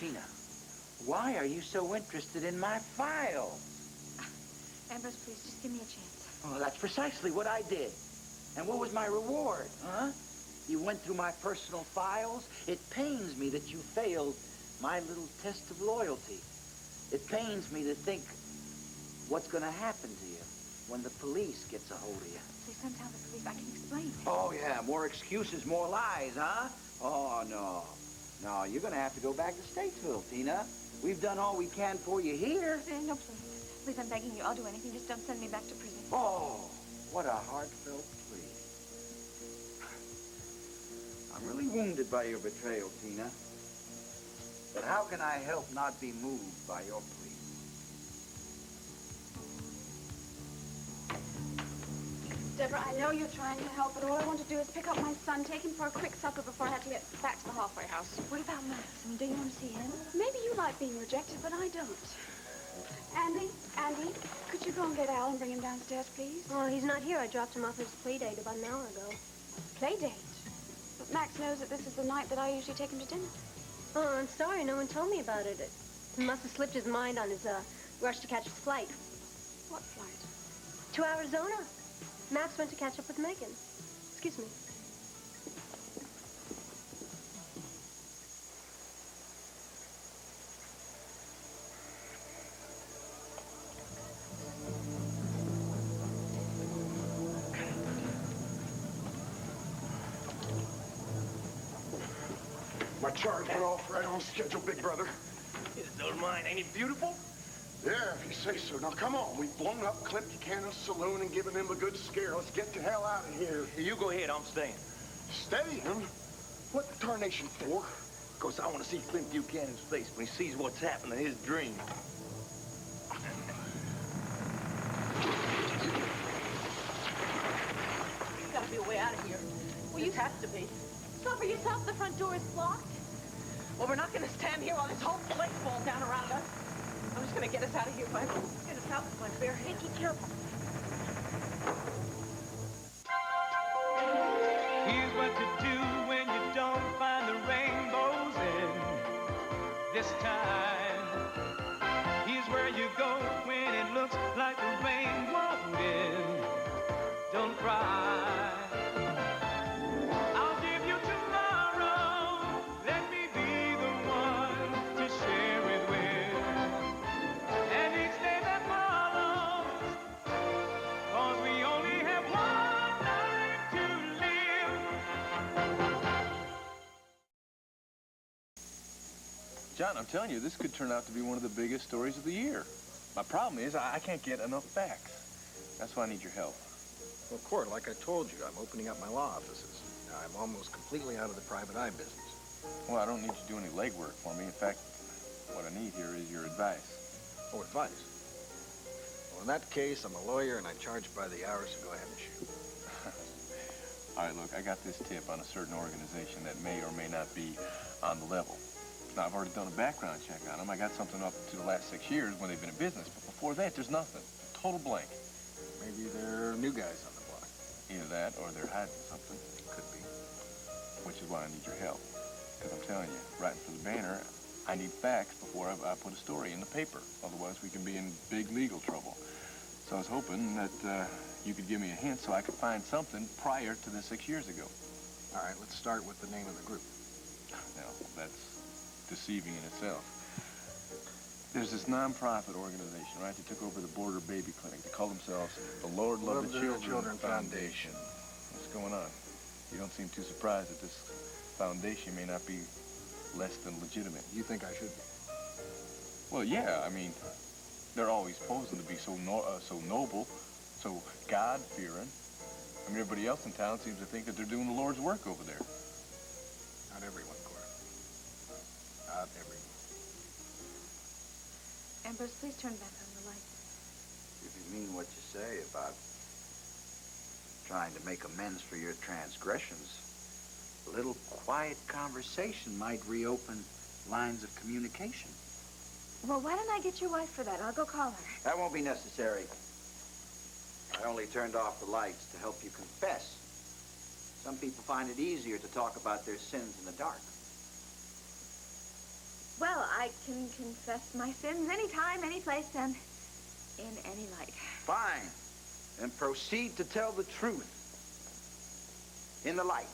Tina, why are you so interested in my files? Ambrose, please, just give me a chance. Well, that's precisely what I did. And what was my reward, huh? You went through my personal files. It pains me that you failed my little test of loyalty. It pains me to think what's going to happen to you when the police gets a hold of you. Please don't tell the police. I can explain. Oh, yeah, more excuses, more lies, huh? Oh, no. No, you're going to have to go back to Statesville, Tina. We've done all we can for you here. No, please. Please, I'm begging you. I'll do anything. Just don't send me back to prison. Oh, what a heartfelt plea. I'm really wounded by your betrayal, Tina. But how can I help not be moved by your plea? Deborah, I know you're trying to help, but all I want to do is pick up my son, take him for a quick supper before I have to get back to the halfway house. What about Max? I mean, do you want to see him? Maybe you like being rejected, but I don't. Andy, could you go and get Al and bring him downstairs, please? Oh, he's not here. I dropped him off at his play date about an hour ago. Play date? But Max knows that this is the night that I usually take him to dinner. Oh, I'm sorry. No one told me about it. He must have slipped his mind on his rush to catch his flight. What flight? To Arizona. Max went to catch up with Megan. Excuse me. My charge went off right on schedule, big brother. Don't mind. Ain't it beautiful? Yeah, if you say so. Now, come on. We've blown up Clint Buchanan's saloon and given him a good scare. Let's get the hell out of here. You go ahead. I'm staying. Staying? What the tarnation for? Because I want to see Clint Buchanan's face when he sees what's happening in his dream. There's got to be a way out of here. Well, you have to be. Cover yourself. The front door is blocked. Well, we're not going to stand here while this whole place falls down around us. I'm just going to get us out of here. Get us out with my bare hands. Be careful. Here's what to do when you don't find the rainbows in this time. Here's where you go when it looks like the rain won't end. Don't cry. I'll give you tomorrow. Let me be the one to share it with. And each day that follows, 'cause we only have one life to live. John, I'm telling you, this could turn out to be one of the biggest stories of the year. My problem is I can't get enough facts. That's why I need your help. Well, Court, like I told you, I'm opening up my law offices. Now, I'm almost completely out of the private eye business. Well, I don't need you to do any legwork for me. In fact, what I need here is your advice. Oh, advice? Well, in that case, I'm a lawyer and I charge by the hour, so go ahead and shoot. All right, look, I got this tip on a certain organization that may or may not be on the level. Now, I've already done a background check on them. I got something up to the last 6 years when they've been in business. But before that, there's nothing. Total blank. Maybe they're new guys on the block. Either that or they're hiding something. Could be. Which is why I need your help. Because I'm telling you, writing for the Banner, I need facts before I put a story in the paper. Otherwise, we can be in big legal trouble. So I was hoping that you could give me a hint so I could find something prior to the 6 years ago. All right, let's start with the name of the group. Now, that's deceiving in itself. There's this non-profit organization, right? They took over the Border Baby Clinic. They call themselves the Lord Love the Children Foundation. What's going on? You don't seem too surprised that this foundation may not be less than legitimate. You think I should be? Well, yeah. I mean, they're always posing to be so noble, so God-fearing. I mean, everybody else in town seems to think that they're doing the Lord's work over there. Not everyone, Cora. Not everyone. Ambrose, please turn back on the light. If you mean what you say about trying to make amends for your transgressions, a little quiet conversation might reopen lines of communication. Well, why don't I get your wife for that? I'll go call her. That won't be necessary. I only turned off the lights to help you confess. Some people find it easier to talk about their sins in the dark. Well, I I can confess my sins anytime, any place, and in any light. Fine. And proceed to tell the truth. In the light.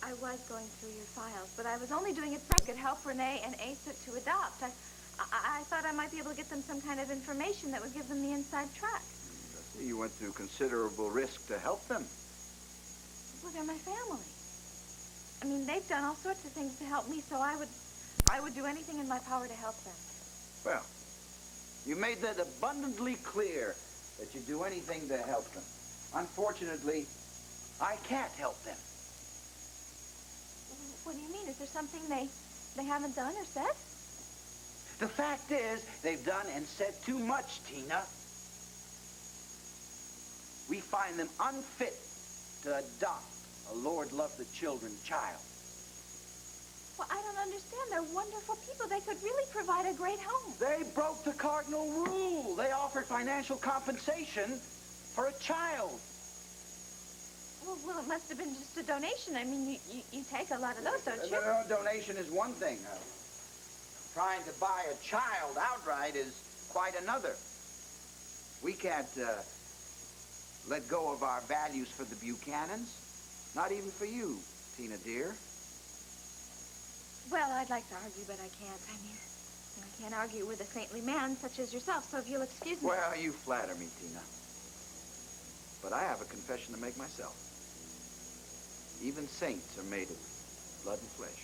I was going through your files, but I was only doing it so I could help Renee and Asa to adopt. I thought I might be able to get them some kind of information that would give them the inside track. You went through considerable risk to help them. Well, they're my family. I mean, they've done all sorts of things to help me, so I would do anything in my power to help them. Well, you made that abundantly clear that you'd do anything to help them. Unfortunately, I can't help them. What do you mean? Is there something they haven't done or said? The fact is, they've done and said too much, Tina. We find them unfit to adopt a Lord love the children child. Well, I don't understand. They're wonderful people. They could really provide a great home. They broke the cardinal rule. They offered financial compensation for a child. Well, it must have been just a donation. I mean, you take a lot of those, don't you? No, donation is one thing. Trying to buy a child outright is quite another. We can't let go of our values for the Buchanans. Not even for you, Tina dear. Well, I'd like to argue, but I can't. I mean, I can't argue with a saintly man such as yourself, so if you'll excuse me... Well, you flatter me, Tina. But I have a confession to make myself. Even saints are made of blood and flesh.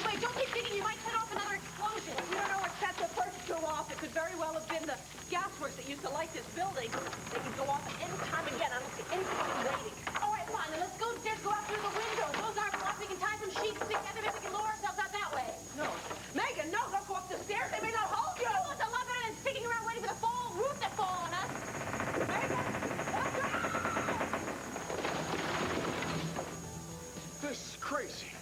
Wait, don't keep digging. You might set off another explosion. You don't know what set the first two off. It could very well have been the gasworks that used to light this building. They could go off at any time again. I don't see anybody waiting. All right, fine. Then let's go upstairs, go out through the window. Those aren't blocked. We can tie some sheets together. Maybe we can lower ourselves out that way. No. Megan, no. Don't go up the stairs. They may not hold you. Oh, it's a lot better than sticking around waiting for the roof to fall on us. Megan, watch out! This is crazy.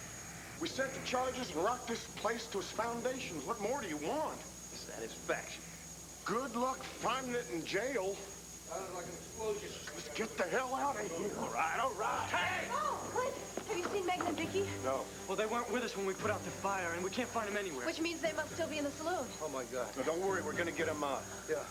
We set the charges and rocked this place to its foundations. What more do you want? Satisfaction. Good luck finding it in jail. Sounded like an explosion. Let's get the hell out of here. All right, all right. Hey! Oh, Clint, have you seen Megan and Vicky? No. Well, they weren't with us when we put out the fire, and we can't find them anywhere. Which means they must still be in the saloon. Oh, my God. No, don't worry. We're going to get him out. Yeah.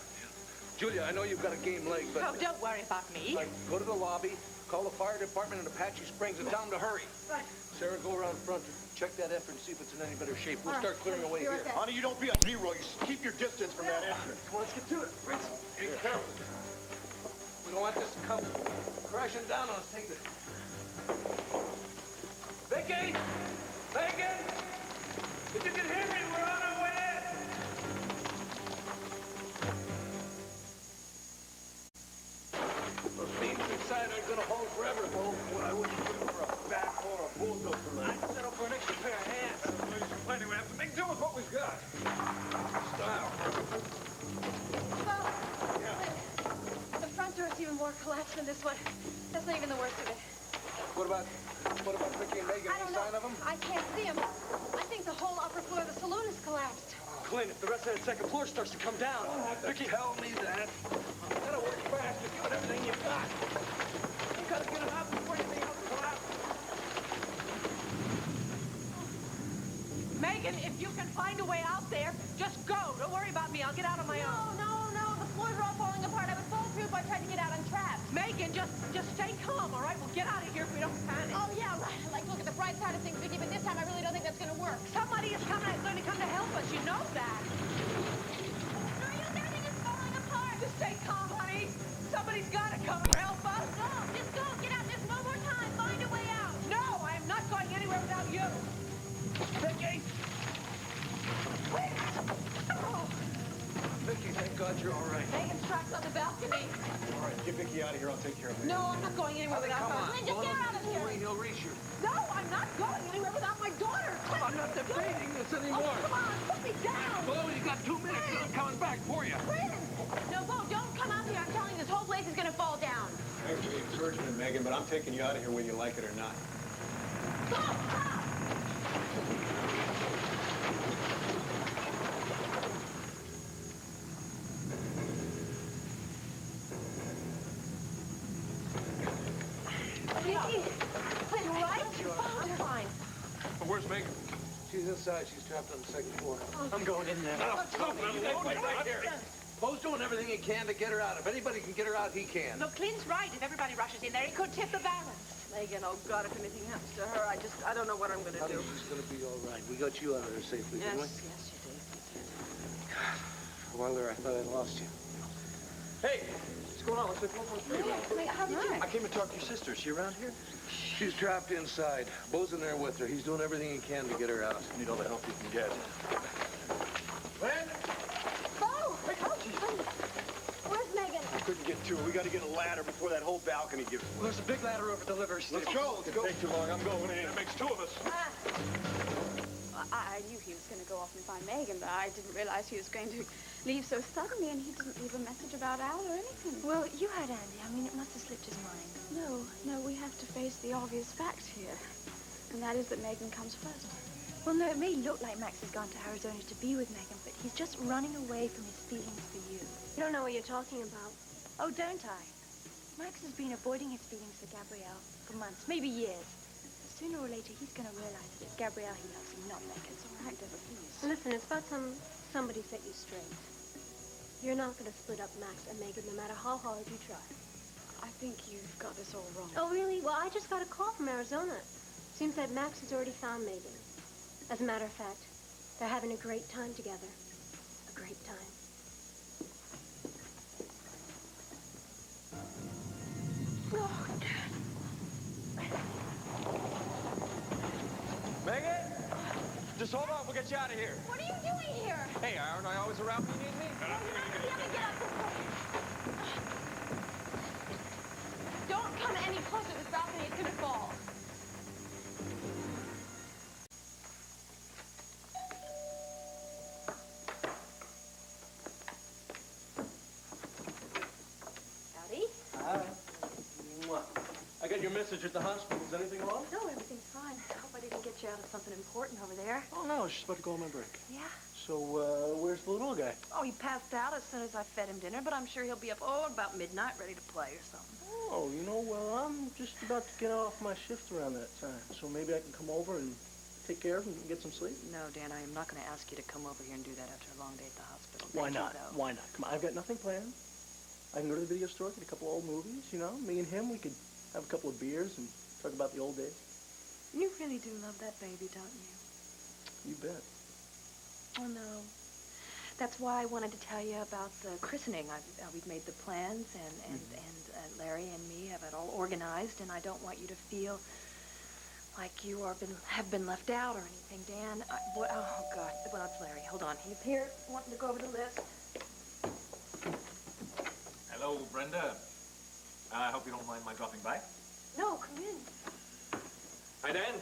Julia, I know you've got a game leg, but... Oh, don't worry about me. Like, go to the lobby, call the fire department in Apache Springs, and tell them to hurry. Right. Sarah, go around front, check that effort and see if it's in any better shape. We'll start clearing away here. Honey, you don't be a hero. You keep your distance from that entrance. Come on, let's get to it. Be careful. We don't want this to come crashing down on us. Take this. Vicky! Megan! If you can hear me, we're on our way in. Those beams inside aren't gonna hold forever, Bo. What I wouldn't give for a backhoe or a bulldozer. I'd settle for an extra pair of hands. That's no use complaining. We have to make do with what we've got. Style. The front door's even more collapsed than this one. That's not even the worst of it. What about Vicky and Megan? I don't Any know. sign of them? I can't see them. I think the whole upper floor of the saloon is collapsed. Clint, if the rest of that second floor starts to come down... Don't have to tell me that. You gotta work fast. You're doing everything you've got. You gotta get them out before anything else collapses. Megan, if you can find a way out there, just go. Don't worry about me. I'll get out on my own. No. The floors are all falling apart. I would fall through if I tried to get out on traps. Megan, just stay calm, all right? We'll get out of here if we don't panic. Oh, yeah, right. I like to look at the bright side of things, Vicky, but this time I really don't think that's going to work. Somebody is going to come to help us. You know that. Hurry up, everything is falling apart. Just stay calm, honey. Somebody's got to come and help us. No, just go. Get out. There's one more time. Find a way out. No, I am not going anywhere without you. Vicky! Wait. Oh, Vicky, thank God you're all right. Megan's trapped on the balcony. All right, get Vicky out of here. I'll take care of it. No, I'm not going anywhere without her. Then just get her out of here. He'll reach you. No, I'm not going anywhere without my daughter. I'm not debating this Oh, anymore. come on, put me down. Well, you got 2 minutes. I'm coming back for you. No, Bo, don't come out here. I'm telling you, this whole place is going to fall down. Thanks for the encouragement, Megan, but I'm taking you out of here whether you like it or not. Stop! You right? I'm fine. Where's Megan? She's inside. She's trapped on the second floor. I'm going in there. Wait right here. Poe's doing everything he can to get her out. If anybody can get her out, he can. No, Clint's right. If everybody rushes in there, it could tip the balance. Megan, oh, God, if anything happens to her, I don't know what I'm going to do. She's going to be all right. We got you out of there safely, didn't we? Yes, you did. For a while there, I thought I lost you. Hey, what's going on? Let's make 113. How did you? I came to talk to your sister. Is she around here? She's trapped inside. Bo's in there with her. He's doing everything he can to get her out. You need all the help you can get. Lynn? Bo! Where's Megan? I couldn't get to her. We got to get a ladder before that whole balcony gives way. Well, there's a big ladder over the liver station. Let's go. Let's go. Take too long. I'm going in. It makes two of us. I knew he was going to go off and find Megan, but I didn't realize he was going to leave so suddenly, and he didn't leave a message about Al or anything. Well, you had Andy. I mean, it must have slipped his mind. No, we have to face the obvious fact here, and that is that Megan comes first. Well, no, it may look like Max has gone to Arizona to be with Megan, but he's just running away from his feelings for you. You don't know what you're talking about. Oh, don't I? Max has been avoiding his feelings for Gabrielle for months, maybe years. Sooner or later, he's going to realize that it's Gabrielle he loves and not Megan. It's all right, Deborah, please. Listen, it's about somebody set you straight. You're not going to split up Max and Megan no matter how hard you try. I think you've got this all wrong. Oh, really? Well, I just got a call from Arizona. Seems that Max has already found Megan. As a matter of fact, they're having a great time together. A great time. Megan? Just hold on. We'll get you out of here. What are you doing here? Hey, aren't I always around when you need me? Don't come any closer to this balcony. It's going to fall. Howdy. Hi. I got your message at the hospital. Is anything wrong? No, everything's fine. I hope I didn't get you out of something important over there. Oh, no. I was just about to go on my break. Yeah? So, where's the little guy? Oh, he passed out as soon as I fed him dinner, but I'm sure he'll be up, about midnight, ready to play or something. Oh, well, I'm just about to get off my shift around that time. So maybe I can come over and take care of him and get some sleep? No, Dan, I am not going to ask you to come over here and do that after a long day at the hospital. Why Thank you, not? though. Why not? Come on, I've got nothing planned. I can go to the video store, get a couple old movies, you know? Me and him, we could have a couple of beers and talk about the old days. You really do love that baby, don't you? You bet. Oh, no. That's why I wanted to tell you about the christening. We've made the plans, and Larry and me have it all organized, and I don't want you to feel like you have been left out or anything, Dan. Oh, God. Well, it's Larry. Hold on. He's here wanting to go over the list. Hello, Brenda. I hope you don't mind my dropping by. No, come in. Hi, Dan.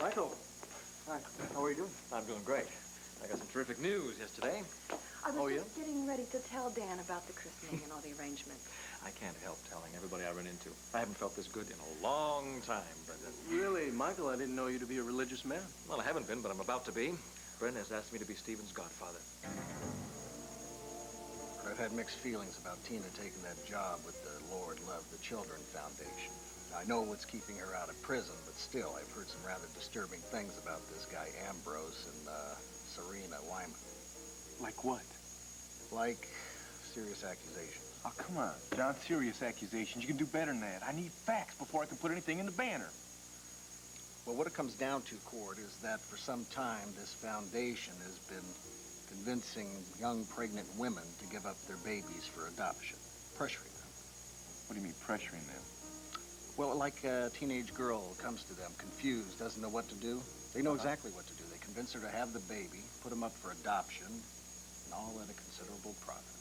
Michael. Hi. How are you doing? I'm doing great. I got some terrific news yesterday. I was just getting ready to tell Dan about the christening and all the arrangements. I can't help telling everybody I run into. I haven't felt this good in a long time, Brenda. Really, Michael, I didn't know you to be a religious man. Well, I haven't been, but I'm about to be. Brenda has asked me to be Stephen's godfather. I've had mixed feelings about Tina taking that job with the Lord Love the Children Foundation. I know what's keeping her out of prison, but still, I've heard some rather disturbing things about this guy Ambrose and Serena Lyman. Like what? Like serious accusations. Oh, come on, John. Serious accusations. You can do better than that. I need facts before I can put anything in the banner. Well, what it comes down to, Cord, is that for some time, this foundation has been convincing young pregnant women to give up their babies for adoption, pressuring them. What do you mean, pressuring them? Well, like a teenage girl comes to them, confused, doesn't know what to do. They know exactly what to do. They convince her to have the baby, put him up for adoption, and all at a considerable profit.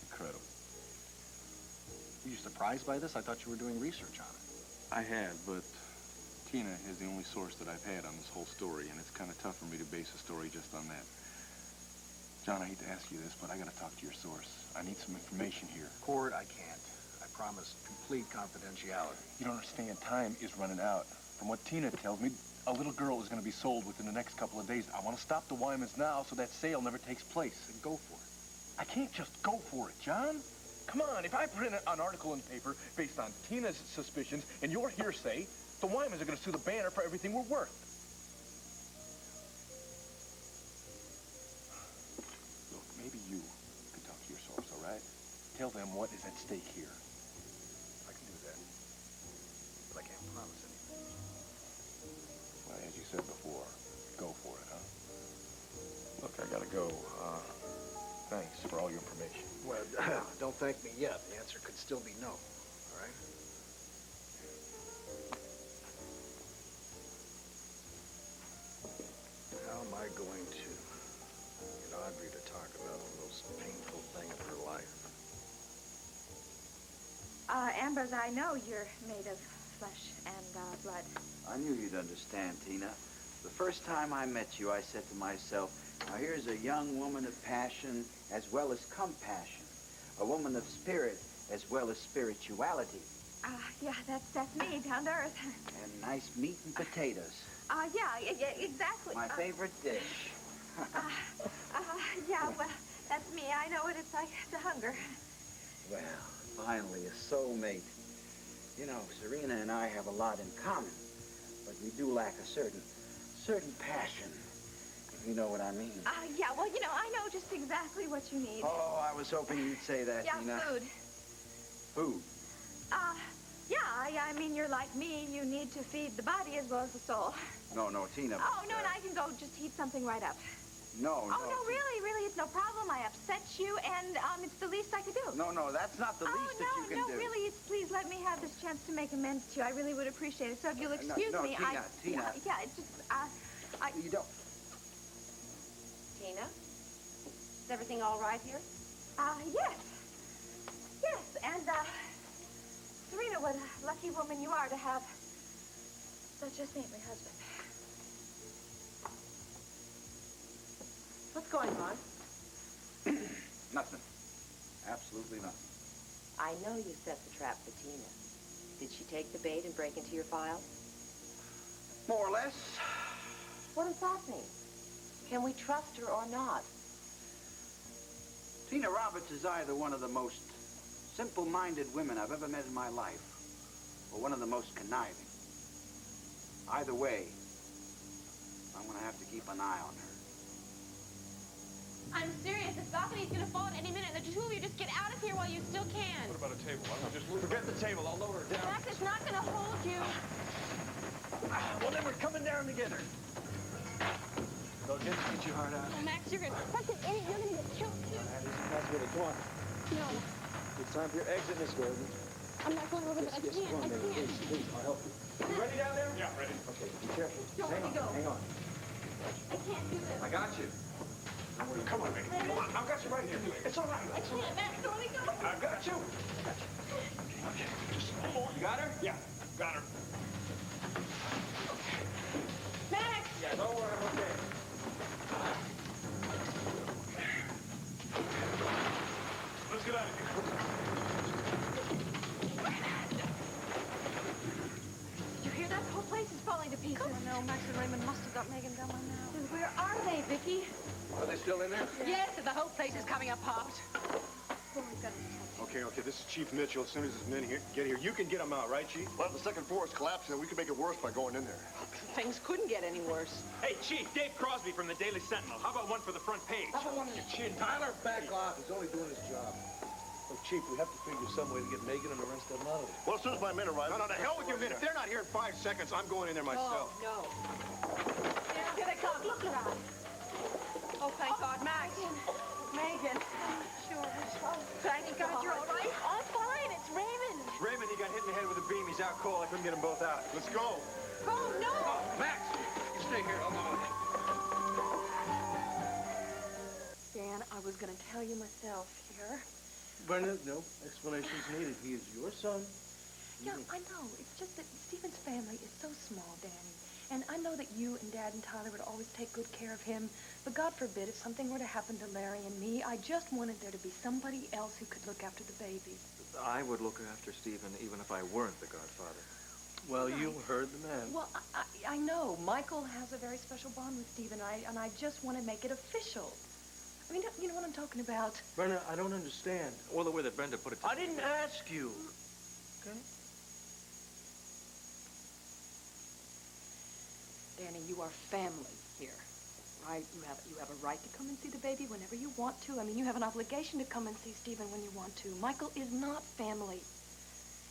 Incredible. Were you surprised by this? I thought you were doing research on it. I had, but Tina is the only source that I've had on this whole story, and it's kind of tough for me to base a story just on that. John, I hate to ask you this, but I gotta talk to your source. I need some information here. Cord, I can't. I promise complete confidentiality. You don't understand. Time is running out. From what Tina tells me, a little girl is gonna be sold within the next couple of days. I want to stop the Wymans now so that sale never takes place. Then go for it. I can't just go for it, John. Come on, if I print an article in the paper based on Tina's suspicions and your hearsay, the Wymans are going to sue the Banner for everything we're worth. Look, maybe you can talk to your source, all right? Tell them what is at stake here. I can do that. But I can't promise anything. Well, as you said before, go for it, huh? Look, I gotta go. Thanks for all your information. Well, don't thank me yet. The answer could still be no, all right? How am I going to get Audrey to talk about the most painful thing of her life? Ambrose, I know you're made of flesh and blood. I knew you'd understand, Tina. The first time I met you, I said to myself, now here's a young woman of passion as well as compassion. A woman of spirit as well as spirituality. Yeah, that's me, down to earth. And nice meat and potatoes. Yeah, exactly. My favorite dish. Yeah, well, that's me. I know what it's like to hunger. Well, finally, a soulmate. You know, Serena and I have a lot in common, but we do lack a certain passion, if you know what I mean. Yeah, well, you know, I know just exactly what you need. Oh, I was hoping you'd say that, Yeah, Tina. food. Food? Yeah, I mean, you're like me. You need to feed the body as well as the soul. No, Tina. Oh, no, and I can go just heat something right up. No. Oh, no, really, it's no problem. I upset you, and it's the least I could do. No, that's not the least that you can do. No, really, please let me have this chance to make amends to you. I really would appreciate it. So if you'll excuse me, Tina. Yeah, it's just, You don't. Tina? Is everything all right here? Yes, and, Serena, what a lucky woman you are to have such a saintly husband. What's going on? Nothing. Absolutely nothing. I know you set the trap for Tina. Did she take the bait and break into your file? More or less. What does that mean? Can we trust her or not? Tina Roberts is either one of the most simple-minded women I've ever met in my life, or one of the most conniving. Either way, I'm going to have to keep an eye on her. I'm serious. This balcony's gonna fall at any minute. The two of you just get out of here while you still can. What about a table? Why don't we just move? Forget the table. I'll lower her down. Max, it's not gonna hold you. Well, then we're coming down together. Go get your heart out. Oh, Max, you're such an idiot. You're gonna get killed too. That's what it's on. No, It's time for your exit, Miss Gordon. I'm not going over there. I Yes, can't. come on, I baby. can't. Please, I'll help you. You ready down there? Yeah, ready. Okay, be careful. Don't let me go. Hang on. I can't do this. I got you. Come on, baby. Come on. I've got you right here. It's all right. I can't. Max, don't let me go. I've got you. Okay, just a little more. You got her? Yeah, got her. Max! Yeah, don't worry, I'm okay. Let's get out of here. Did you hear that? The whole place is falling to pieces. Oh, no, Max and Raymond must have got Megan down by now. Then where are they, Vicky? Are they still in there? Yes, the whole place is coming apart. Okay, this is Chief Mitchell. As soon as his men get here, you can get them out, right, Chief? Well, if the second floor is collapsing, we can make it worse by going in there. Things couldn't get any worse. Hey, Chief, Dave Crosby from the Daily Sentinel. How about one for the front page? How about one in your chin? Tyler, back off. He's only doing his job. Look, Chief, we have to figure some way to get Megan and the rest of them out of there. Well, as soon as my men arrive... No, the hell with your men. If they're not here in 5 seconds, I'm going in there myself. No. Here they come. Look around. Oh, thank God, Max. Megan. Sure. Thank God you're all right. I'm fine. It's Raymond. Raymond, he got hit in the head with a beam. He's out cold. I couldn't get them both out. Let's go. Oh, no! Max, you stay here. I'll go. Dan, I was going to tell you myself here. Brenda, no explanations needed. He is your son. Yeah, I know. It's just that Stephen's family is so small, Danny. And I know that you and Dad and Tyler would always take good care of him. But God forbid, if something were to happen to Larry and me, I just wanted there to be somebody else who could look after the babies. I would look after Stephen even if I weren't the godfather. Well, you heard the man. Well, I know. Michael has a very special bond with Stephen, and I just want to make it official. I mean, you know what I'm talking about. Brenda, I don't understand. Or the way that Brenda put it to I me. didn't ask you. Okay? Danny, you are family here, right? You have a right to come and see the baby whenever you want to. I mean, you have an obligation to come and see Stephen when you want to. Michael is not family.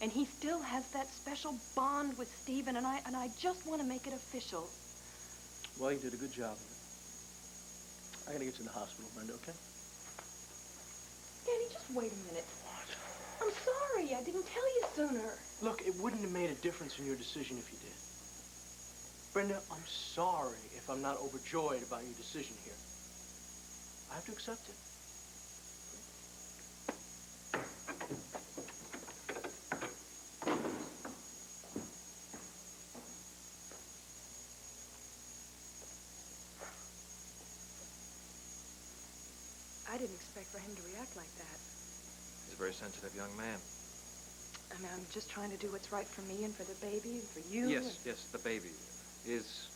And he still has that special bond with Stephen, and I just want to make it official. Well, you did a good job of it. I gotta get you to the hospital, Brenda, okay? Danny, just wait a minute. What? I'm sorry. I didn't tell you sooner. Look, it wouldn't have made a difference in your decision if you did. Brenda, I'm sorry if I'm not overjoyed about your decision here. I have to accept it. I didn't expect for him to react like that. He's a very sensitive young man. I mean, I'm just trying to do what's right for me and for the baby and for you. Yes, yes, the baby is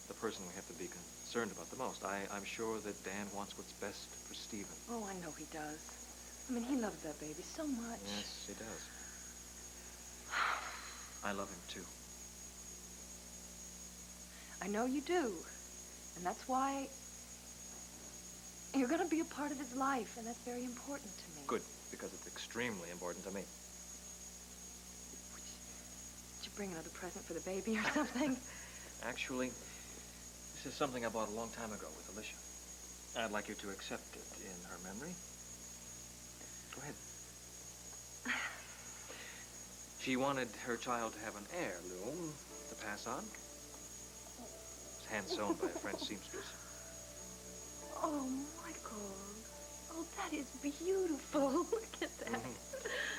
the person we have to be concerned about the most. I'm sure that Dan wants what's best for Stephen. Oh, I know he does. I mean, he loves that baby so much. Yes, he does. I love him too. I know you do. And that's why you're going to be a part of his life, and that's very important to me. Good, because it's extremely important to me. Did you bring another present for the baby or something? Actually, this is something I bought a long time ago with Alicia. I'd like you to accept it in her memory. Go ahead. She wanted her child to have an heirloom to pass on. It's hand-sewn by a French seamstress. Oh, Michael. Oh, that is beautiful. Look at that.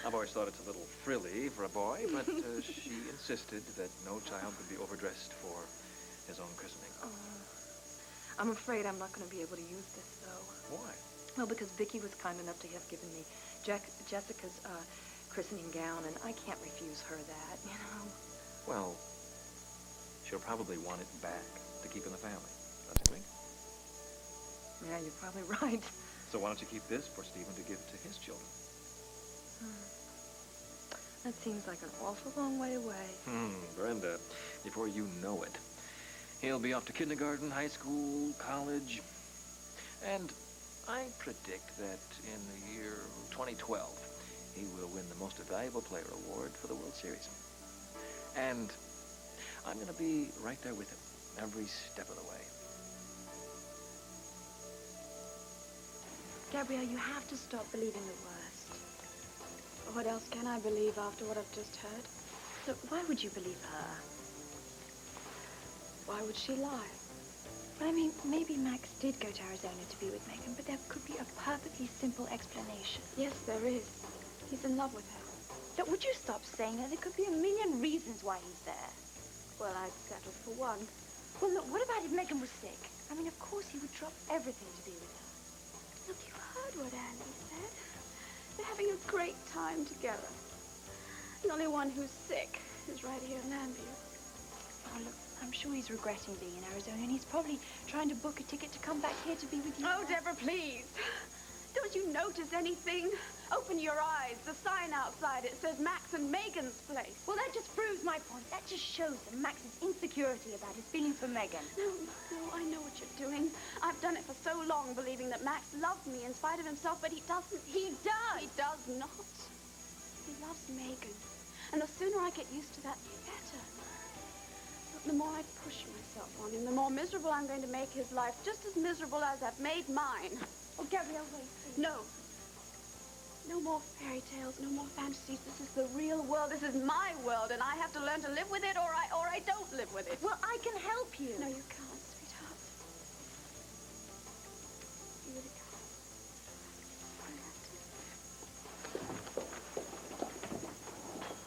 I've always thought it's a little frilly for a boy, but she insisted that no child would be overdressed for his own christening. Oh, I'm afraid I'm not going to be able to use this, though. Why? Well, because Vicki was kind enough to have given me Jessica's christening gown, and I can't refuse her that, you know. Well, she'll probably want it back to keep in the family, don't you think? Yeah, you're probably right. So why don't you keep this for Stephen to give to his children? That seems like an awful long way away. Brenda, before you know it, he'll be off to kindergarten, high school, college. And I predict that in the year 2012, he will win the Most Valuable Player award for the World Series. And I'm going to be right there with him, every step of the way. Gabrielle, you have to stop believing the worst. What else can I believe after what I've just heard? So why would you believe her? Why would she lie? But I mean, maybe Max did go to Arizona to be with Megan, but there could be a perfectly simple explanation. Yes, there is. He's in love with her. Look, would you stop saying that? There could be a million reasons why he's there. Well, I'd settle for one. Well, look, what about if Megan was sick? I mean, of course he would drop everything to be with her. Look, you heard what Andy said. They're having a great time together. The only one who's sick is right here in Landview. Oh, look, I'm sure he's regretting being in Arizona, and he's probably trying to book a ticket to come back here to be with you. Oh, Deborah, please. Don't you notice anything? Open your eyes. The sign outside, it says Max and Megan's place. Well, that just proves my point. That just shows that Max's insecurity about his feelings for Megan. No, I know what you're doing. I've done it for so long, believing that Max loved me in spite of himself, but he doesn't. He does. He does not. He loves Megan. And the sooner I get used to that, the better. But the more I push myself on him, the more miserable I'm going to make his life, just as miserable as I've made mine. Oh, Gabrielle, wait, please. No. No more fairy tales, no more fantasies. This is the real world. This is my world, and I have to learn to live with it, or I don't live with it. Well, I can help you. No, you can't, sweetheart. You really can't.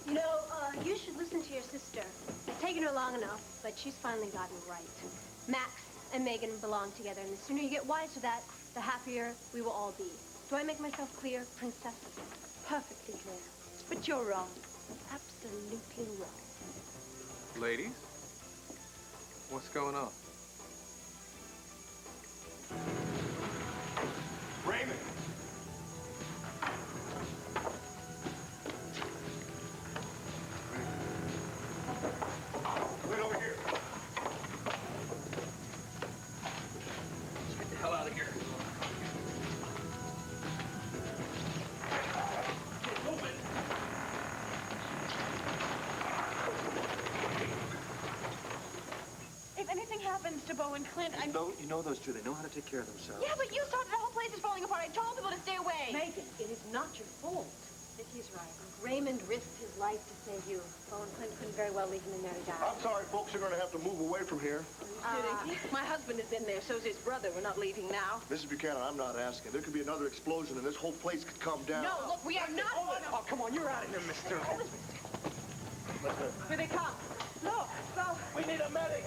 You know, you should listen to your sister. It's taken her long enough, but she's finally gotten right. Max and Megan belong together, and the sooner you get wise to that, the happier we will all be. Do I make myself clear, Princess? Perfectly clear. But you're wrong. Absolutely wrong. Ladies, what's going on? Bo and Clint. You know those two. They know how to take care of themselves. Yeah, but you started. The whole place is falling apart. I told people to stay away. Megan, it is not your fault. Vicky's right. Raymond risked his life to save you. Bo and Clint couldn't very well leave him in there to die. I'm sorry, folks. You're going to have to move away from here. Kidding? My husband is in there. So's his brother. We're not leaving now. Mrs. Buchanan, I'm not asking. There could be another explosion and this whole place could come down. No, look, we are not. Oh, come on. You're out of here, mister. Here they come. Look, go. We need a medic.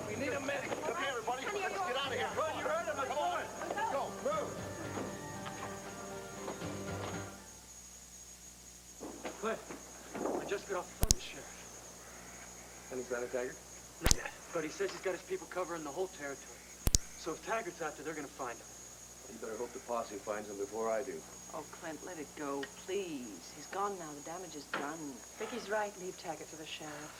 We need a medic. Okay, everybody. Let's get out of here. Well, you heard him. Let's go. Go. Move. Clint, I just got off the phone with the sheriff. Any sign of Taggart? Not yet. But he says he's got his people covering the whole territory. So if Taggart's out there, they're going to find him. You better hope the posse finds him before I do. Oh, Clint, let it go, please. He's gone now. The damage is done. Vicky's right. Leave Taggart to the sheriff.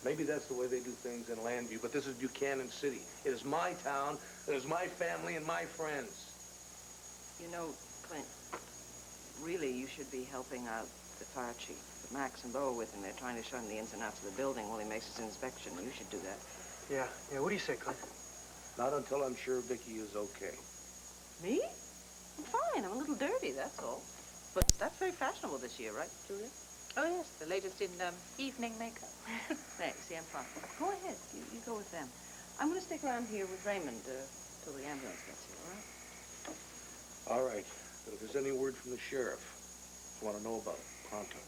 Maybe that's the way they do things in Landview, but this is Buchanan City. It is my town, it is my family and my friends. You know, Clint, really you should be helping out the fire chief. But Max and Bo are with him. They're trying to show him the ins and outs of the building while he makes his inspection. You should do that. Yeah. What do you say, Clint? Not until I'm sure Vicky is okay. Me? I'm fine. I'm a little dirty, that's all. But that's very fashionable this year, right, Julia? Oh, yes. The latest in evening makeup. Thanks. See, I'm fine. Go ahead. You go with them. I'm going to stick around here with Raymond till the ambulance gets here, all right? All right. But if there's any word from the sheriff, I want to know about it. Pronto.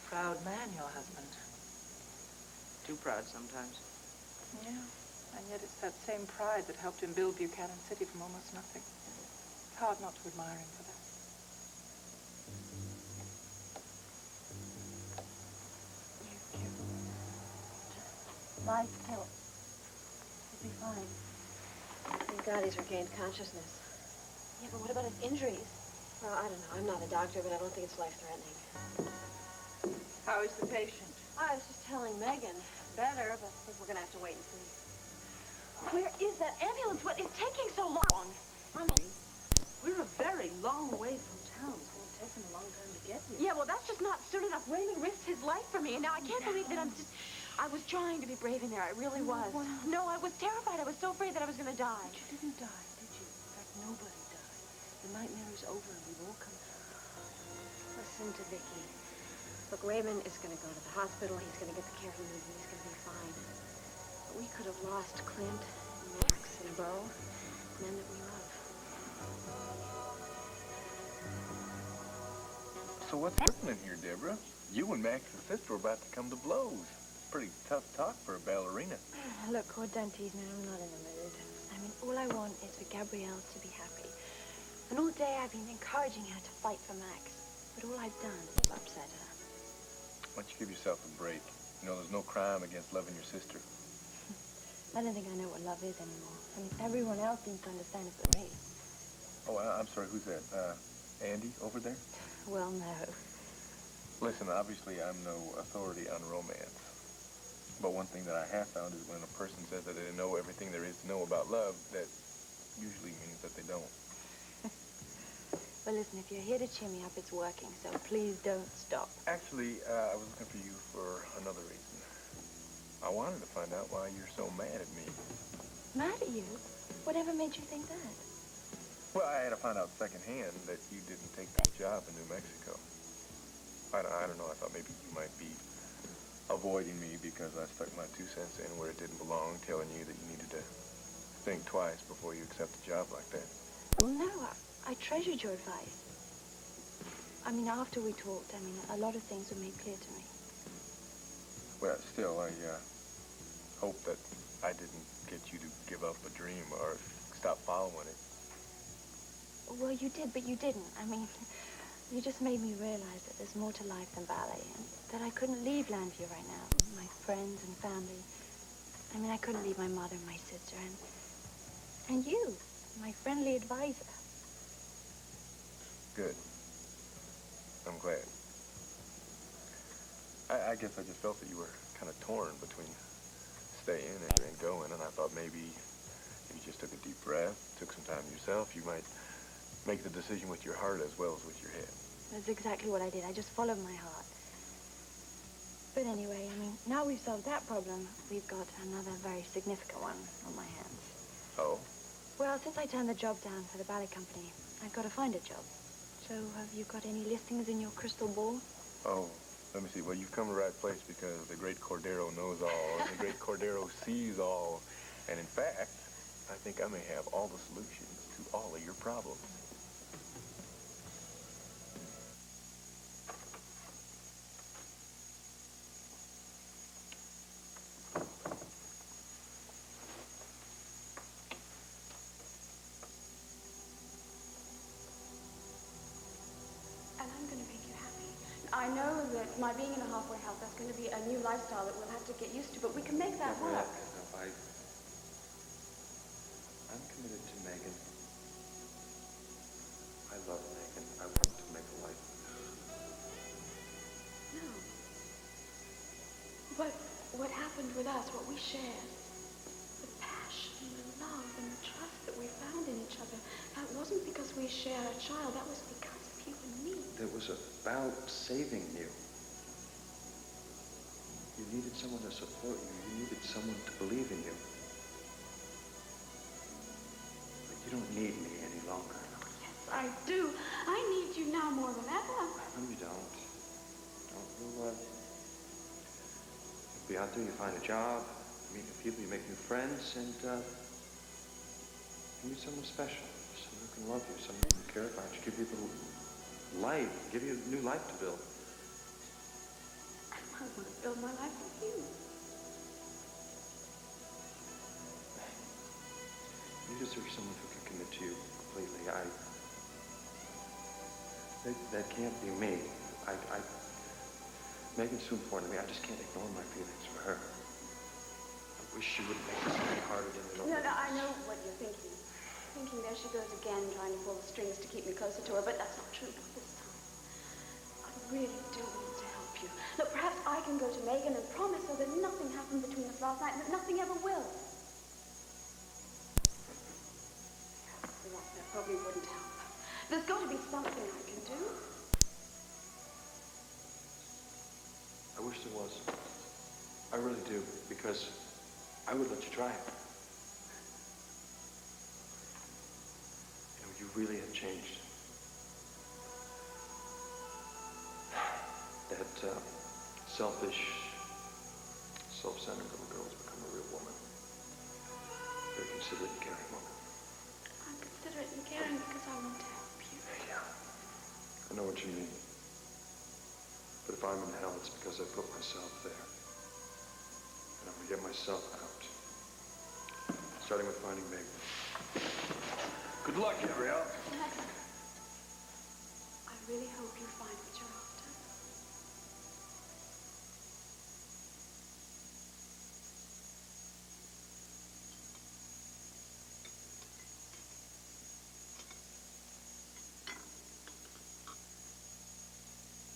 Proud man, your husband. Too proud sometimes. Yeah, and yet it's that same pride that helped him build Buchanan City from almost nothing. It's hard not to admire him for that. Life helps. He'll be fine. Thank God he's regained consciousness. Yeah, but what about his injuries? Well, I don't know. I'm not a doctor, but I don't think it's life-threatening. How is the patient? I was just telling Megan. Better, but I think we're going to have to wait and see. Where is that ambulance? What is taking so long? Honey, we're a very long way from town. It's going to take him a long time to get here. Yeah, well, that's just not soon enough. Raymond risked his life for me, and now I can't believe that I was trying to be brave in there. I really was. No, I was terrified. I was so afraid that I was going to die. But you didn't die, did you? In fact, nobody died. The nightmare is over, and we've all come through. Listen to Vicky. Look, Raymond is going to go to the hospital. He's going to get the care he needs, and he's going to be fine. But we could have lost Clint, and Max, and Bo, men that we love. So what's happening here, Deborah? You and Max's sister are about to come to blows. Pretty tough talk for a ballerina. Look, Cord, don't tease me. I'm not in the mood. I mean, all I want is for Gabrielle to be happy. And all day I've been encouraging her to fight for Max. But all I've done is upset her. Why don't you give yourself a break? You know, there's no crime against loving your sister. I don't think I know what love is anymore. I mean, everyone else seems to understand it but me. Oh, I'm sorry, who's that? Andy over there? Well, no. Listen, obviously I'm no authority on romance. But one thing that I have found is when a person says that they know everything there is to know about love, that usually means that they don't. Well, listen, if you're here to cheer me up, it's working, so please don't stop. Actually, I was looking for you for another reason. I wanted to find out why you're so mad at me. Mad at you? Whatever made you think that? Well, I had to find out secondhand that you didn't take that job in New Mexico. I don't know, I thought maybe you might be avoiding me because I stuck my 2 cents in where it didn't belong, telling you that you needed to think twice before you accept a job like that. Well, no, I treasured your advice. I mean, after we talked, I mean, a lot of things were made clear to me. Well, still, I hope that I didn't get you to give up a dream or stop following it. Well, you did, but you didn't. I mean, you just made me realize that there's more to life than ballet, and that I couldn't leave Landview right now. My friends and family. I mean, I couldn't leave my mother and my sister, and you, my friendly advisor. Good. I'm glad. I guess I just felt that you were kind of torn between staying and going, and I thought maybe if you just took a deep breath, took some time yourself, you might make the decision with your heart as well as with your head. That's exactly what I did. I just followed my heart. But anyway, I mean, now we've solved that problem, we've got another very significant one on my hands. Oh? Well, since I turned the job down for the ballet company, I've got to find a job. So have you got any listings in your crystal ball? Oh, let me see. Well, you've come to the right place because the great Cordero knows all, and the great Cordero sees all. And in fact, I think I may have all the solutions to all of your problems. And I'm going to make you happy. I know that my being in a halfway house, that's going to be a new lifestyle that we'll have to get used to, but we can make that work. I'm committed to Megan. I love Megan. I want to make a life with her. No. But what happened with us, what we shared, the passion, the love, and the trust that we found in each other, that wasn't because we shared a child, that was because of you and me. It was about saving you. You needed someone to support you. You needed someone to believe in you. But you don't need me any longer. Yes, I do. I need you now more than ever. No, you don't. You'll be out there, you find a job, meet new people, you make new friends, and you meet someone special. Someone who can love you, someone who can care about you, give you a little life, give you a new life to build. I want to build my life with you. You deserve someone who can commit to you completely. That can't be me. Megan's too important to me. I just can't ignore my feelings for her. I wish you wouldn't make this any harder than it already is. No, I know what you're thinking. Thinking there she goes again, trying to pull the strings to keep me closer to her, but that's not true this time. I really do want to help you. Look, perhaps I can go to Megan and promise her that nothing happened between us last night and that nothing ever will. That probably wouldn't help. There's got to be something I can do. I wish there was. I really do, because I would let you try it. You know, you really have changed. That selfish, self-centered little girl has become a real woman. Very considerate and caring woman. I'm considerate and caring because I want to help you. Yeah. I know what you mean. But if I'm in hell, it's because I put myself there. And I'm going to get myself out. Starting with finding Megan. Good luck, Gabrielle. Max, I really hope you find what you're after.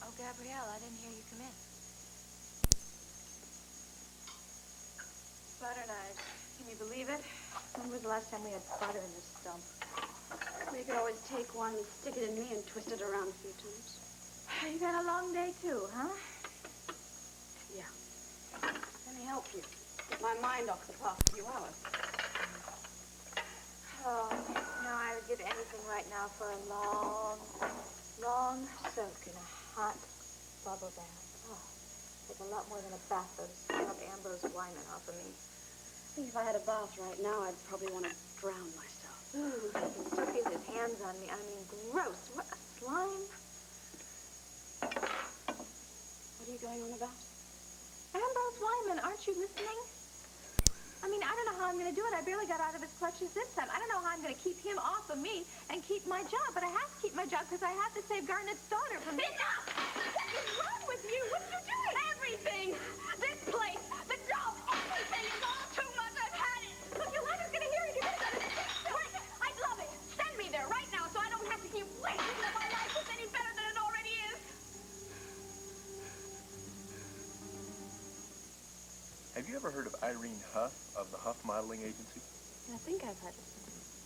Oh, Gabrielle, I didn't hear you come in. Butter knives. Can you believe it? When was the last time we had butter in this stump? We could always take one, stick it in me, and twist it around a few times. You got a long day, too, huh? Yeah. Let me help you. Get my mind off the past few hours. Oh, no, I would give anything right now for a long, long soak in a hot bubble bath. Oh, take a lot more than a bath of scrub Ambrose Wyman off of me. I think if I had a bath right now, I'd probably want to drown myself. Ooh, I can still feel his hands on me. I mean, gross. What a slime. What are you going on about? Ambrose Wyman, aren't you listening? I mean, I don't know how I'm going to do it. I barely got out of his clutches this time. I don't know how I'm going to keep him off of me and keep my job. But I have to keep my job because I have to save Garnet's daughter from... Enough! What is wrong with you? What are you doing? Everything! This place, the job, everything is all too much. I've had it. Look, Yolanda's going to hear it. You're going to... Wait, I'd love it. Send me there right now so I don't have to keep waiting that my life is any better than it already is. Have you ever heard of Irene Huff of the Huff Modeling Agency? I think I've had it.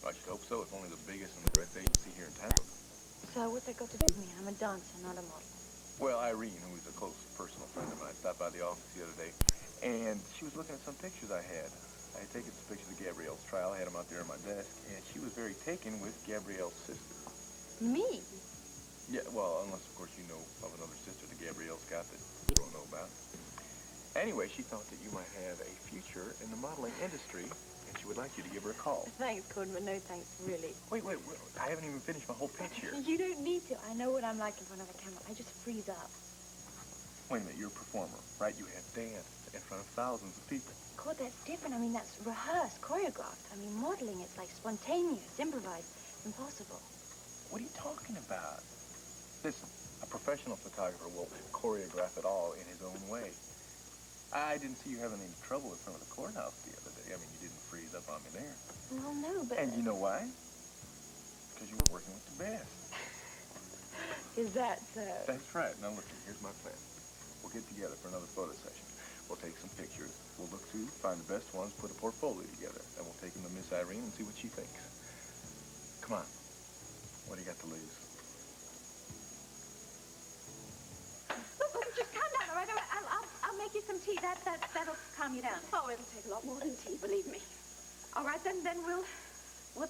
I should hope so. It's only the biggest and the best agency here in town. So what's that got to do with me? I'm a dancer, not a model. Well, Irene, who is a close personal friend of mine, stopped by the office the other day, and she was looking at some pictures I had. I had taken some pictures of Gabrielle's trial. I had them out there on my desk, and she was very taken with Gabrielle's sister. Me? Yeah, well, unless, of course, you know of another sister that Gabrielle's got that you don't know about. Anyway, she thought that you might have a future in the modeling industry, and she would like you to give her a call. Thanks, Gordon, but no thanks, really. Wait. I haven't even finished my whole pitch here. You don't need to. I know what I'm like in front of a camera. I just freeze up. Wait a minute, you're a performer, right? You have danced in front of thousands of people. Gord, that's different. I mean, that's rehearsed, choreographed. I mean, modeling, it's like spontaneous, improvised, impossible. What are you talking about? Listen, a professional photographer will choreograph it all in his own way. I didn't see you having any trouble in front of the courthouse the other day. I mean, you didn't freeze up on me there. Well, no, but... And you know why? Because you were working with the best. Is that so? That's right. Now, look, here's my plan. We'll get together for another photo session. We'll take some pictures. We'll look through, find the best ones, put a portfolio together, and we'll take them to Miss Irene and see what she thinks. Come on. What do you got to lose? Look, just calm down, all right? I'll make you some tea. That'll calm you down. Oh, it'll take a lot more than tea, believe me. All right, then we'll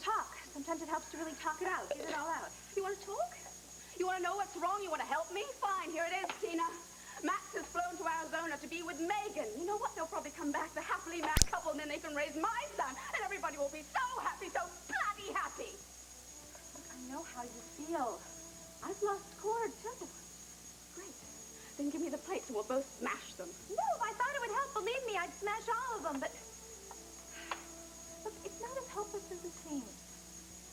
talk. Sometimes it helps to really talk it out, get it all out. You want to talk? You want to know what's wrong? You want to help me? Fine, here it is, Tina. Max has flown to Arizona to be with Megan. You know what? They'll probably come back the happily married couple, and then they can raise my son, and everybody will be so happy, so bloody happy. Look, I know how you feel. I've lost cord, too. Great. Then give me the plates, and we'll both smash them. No, I thought it would help. Believe me, I'd smash all of them, but... Look, it's not as hopeless as it seems.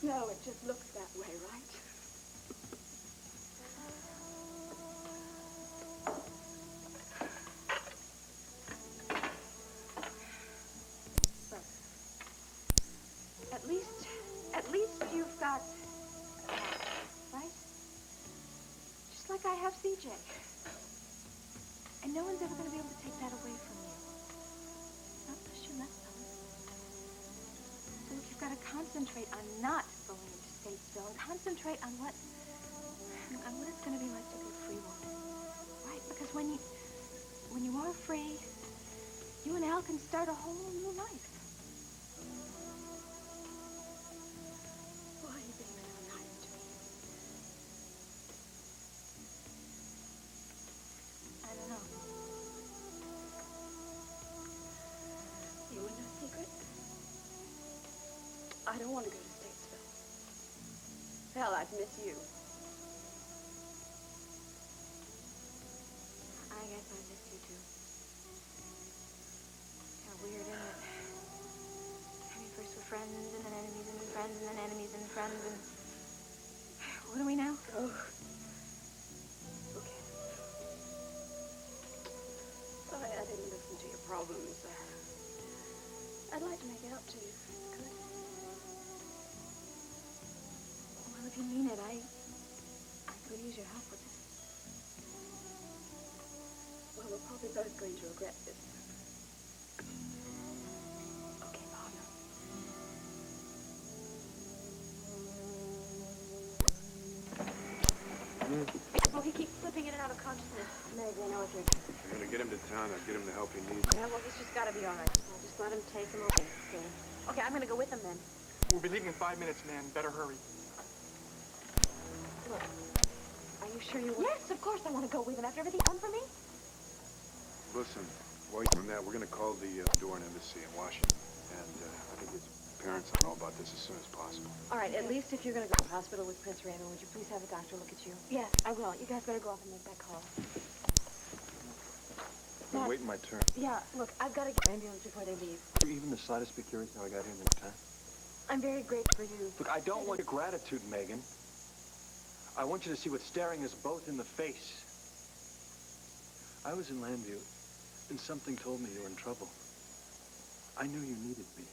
No, it just looks that way, right? At least you've got, right? Just like I have CJ. And no one's ever going to be able to take that away from you. Not unless you let them. So look, you've got to concentrate on not going into Statesville and concentrate on what it's going to be like to be a free woman. Right? Because when you are free, you and Al can start a whole new life. I don't want to go to Statesville. Hell, I'd miss you. I guess I miss you, too. Kind of weird, isn't it? I mean, first we're friends, and then enemies, and then friends, and then enemies, and friends, and... What are we now? Oh. Okay. Sorry I didn't listen to your problems. I'd like to make it up to you. Could? Well, if you mean it, I could use your help with it. Well, we're probably both going to regret this. Okay, partner. Well, he keeps slipping in and out of consciousness. Meg, I know what you're doing. I'm gonna get him to town. I'll get him the help he needs. Yeah, well, he's just got to be all right. I'll just let him take him away. Okay. Okay, I'm going to go with him then. We'll be leaving in 5 minutes, man. Better hurry. Look, are you sure you want... Yes, of course I want to go with him after everything done for me. Listen, wait from that. We're gonna call the Doran Embassy in Washington, and I think his parents will know about this as soon as possible. All right, at least if you're going to go to the hospital with Prince Raymond, would you please have a doctor look at you? Yes, I will. You guys better go off and make that call. I'm waiting my turn. Yeah, look, I've got to get an ambulance before they leave. Would you even the slightest be curious how I got here in this time? I'm very grateful for you. Look, I don't want your gratitude, Megan. I want you to see what's staring us both in the face. I was in Landview, and something told me you were in trouble. I knew you needed me.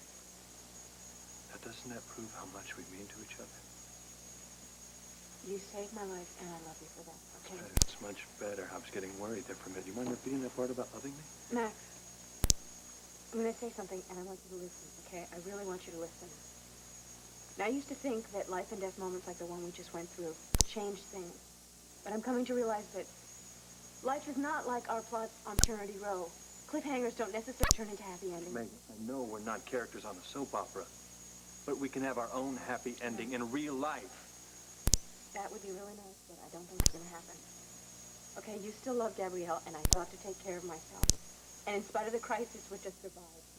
Now, doesn't that prove how much we mean to each other? You saved my life, and I love you for that, okay? It's much better. I was getting worried there for a minute. You mind repeating that part about loving me? Max, I'm going to say something, and I want you to listen, okay? I really want you to listen. Now, I used to think that life and death moments like the one we just went through changed things. But I'm coming to realize that Life is not like our plots on Trinity Row. Cliffhangers don't necessarily turn into happy endings. Megan, I know we're not characters on a soap opera, but we can have our own happy ending in real life. That would be really nice, but I don't think it's going to happen. Okay, you still love Gabrielle, and I still have to take care of myself. And in spite of the crisis, we're just survived.